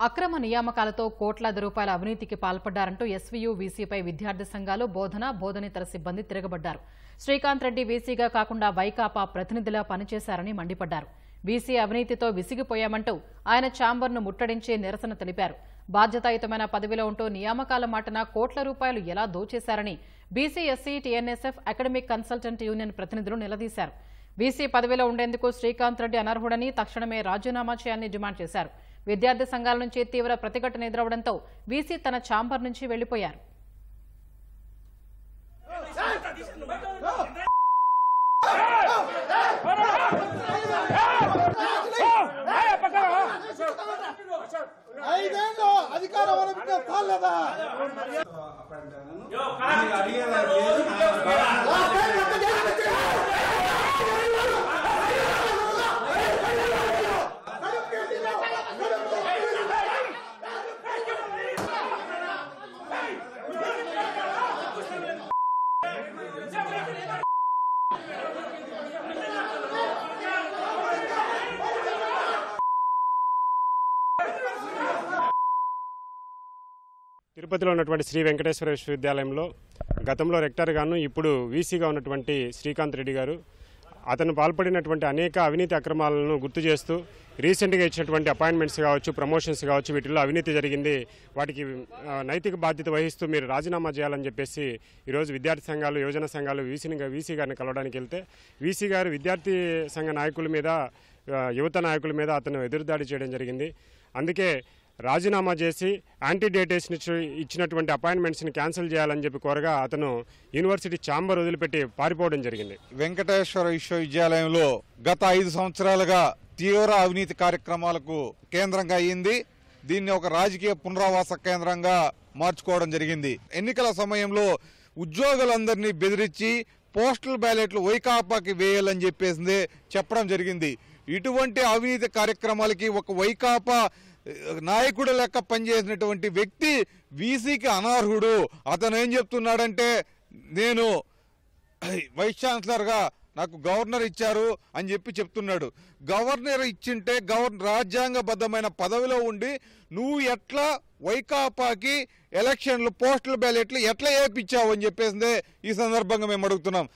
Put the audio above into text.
అక్రమ నియామకాలతో కోట్లాది రూపాయల అవినీతికి పాల్పడ్డారంటూ ఎస్వీయూ వీసీపై విద్యార్థి సంఘాలు బోధనేతర సిబ్బంది తిరగబడ్డారు. శ్రీకాంత్ రెడ్డి వీసీగా కాకుండా వైకాపా ప్రతినిధిలా పనిచేశారని మండిపడ్డారు. వీసీ అవినీతితో విసిగిపోయామంటూ ఆయన ఛాంబర్ను ముట్టడించి నిరసన తెలిపారు. బాధ్యతాయుతమైన పదవిలో ఉంటూ నియామకాల మాటన కోట్ల రూపాయలు ఎలా దోచేశారని BC, SC, TNSF, academic consultant union ప్రతినిధులు నిలదీశారు. వీసీ పదవిలో ఉండేందుకు శ్రీకాంత్ రెడ్డి అనర్హుడని, తక్షణమే రాజీనామా చేయాలని డిమాండ్ చేశారు. విద్యార్థి సంఘాల నుంచి తీవ్ర ప్రతిఘటన ఎదురవడంతో వీసీ తన ఛాంబర్ నుంచి వెళ్లిపోయారు. తిరుపతిలో ఉన్నటువంటి శ్రీ వెంకటేశ్వర విశ్వవిద్యాలయంలో గతంలో రెక్టర్ గాను ఇప్పుడు వీసీగా ఉన్నటువంటి శ్రీకాంత్ రెడ్డి గారు అతను పాల్పడినటువంటి అనేక అవినీతి అక్రమాలను గుర్తు చేస్తూ రీసెంట్గా ఇచ్చినటువంటి అపాయింట్మెంట్స్ కావచ్చు, ప్రమోషన్స్ కావచ్చు, వీటిల్లో అవినీతి జరిగింది, వాటికి నైతిక బాధ్యత వహిస్తూ మీరు రాజీనామా చేయాలని చెప్పేసి ఈరోజు విద్యార్థి సంఘాలు, యువజన సంఘాలు వీసీ గారిని కలవడానికి వెళ్తే వీసీ గారు విద్యార్థి సంఘ నాయకుల మీద, యువత నాయకుల మీద అతను ఎదురుదాడి చేయడం జరిగింది. అందుకే రాజీనామా చేసి యాంటీడేటేషన్ ఇచ్చినటువంటి అపాయింట్మెంట్స్ని క్యాన్సిల్ చేయాలని చెప్పి కోరగా అతను యూనివర్సిటీ ఛాంబర్ వదిలిపెట్టి పారిపోవడం జరిగింది. వెంకటేశ్వర విశ్వవిద్యాలయంలో గత 5 సంవత్సరాలుగా తీవ్ర అవినీతి కార్యక్రమాలకు కేంద్రంగా అయ్యింది. దీన్ని ఒక రాజకీయ పునరావాస కేంద్రంగా మార్చుకోవడం జరిగింది. ఎన్నికల సమయంలో ఉద్యోగులందరినీ బెదిరించి పోస్టల్ బ్యాలెట్లు వైకాపాకి వేయాలని చెప్పేసి చెప్పడం జరిగింది. ఇటువంటి అవినీతి కార్యక్రమాలకి ఒక వైకాపా నాయకుడు లెక్క పనిచేసినటువంటి వ్యక్తి వీసీకి అనర్హుడు. అతను ఏం చెప్తున్నాడంటే, నేను వైస్ ఛాన్సలర్గా నాకు గవర్నర్ ఇచ్చారు అని చెప్తున్నాడు. గవర్నర్ ఇచ్చింటే రాజ్యాంగబద్ధమైన పదవిలో ఉండి నువ్వు ఎట్లా వైకాపాకి ఎలక్షన్లు, పోస్టల్ బ్యాలెట్లు ఎట్లా వేయించావు అని చెప్పేసి ఈ సందర్భంగా మేము అడుగుతున్నాం.